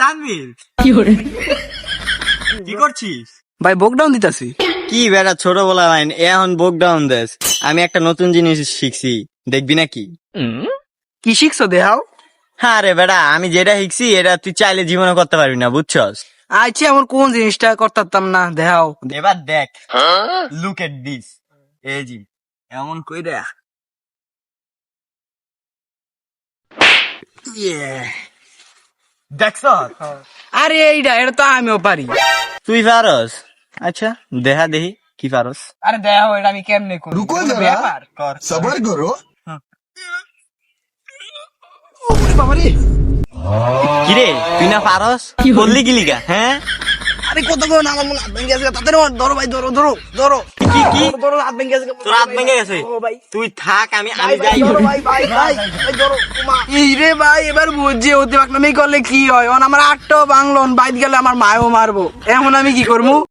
তানভীর কি করছিস? ভাই বকডাউন দিতাছি। কি বেটা ছোট বলা লাইন এখন বুক ডাউন দেস। আমি একটা নতুন জিনিস শিখছি, দেখবি নাকি? কি শিখছো দেখাও। হ্যাঁ রে বেটা, আমি যেটা শিখছি এটা তুই চাইলে জীবনে করতে পারবি না, বুঝছস? আচ্ছা এমন কোন জিনিসটা করতাম না দেখাও। এবার দেখ, লুক এট দিস। এই জি এমন কই রে, দেখছ? আরে এটা তো আমিও পারি। তুই পারস? আচ্ছা দেখা দেখি কি পারস। আরে দেখাও এটা আমি কেমনে করি। रुको এটা কোনো जरा ব্যাপার? কর। सबर करो। বাবারে কিরে তুই না পারস, বললি কি লিগা? হ্যাঁ আরে কত করে না আমার মনে হাত ভেঙে গেছে। তাড়াতাড়ি ধরো ভাই, ধরো ধরো ধরো কি কি ধরো, হাত ভেঙে গেছে। তোর হাত ভেঙে গেছে? ও ভাই তুই থাক, আমি ভাই যাই। ধরো ভাই ভাই ভাই ভাই ধরো। ওমা এই রে ভাই, এবার বুঝছি অতি পাকনামি করলে কি হয়। আমার আটটাও বাংলন বাইদ গেলে আমার মায়ও মারবো। এখন আমি কি করবো?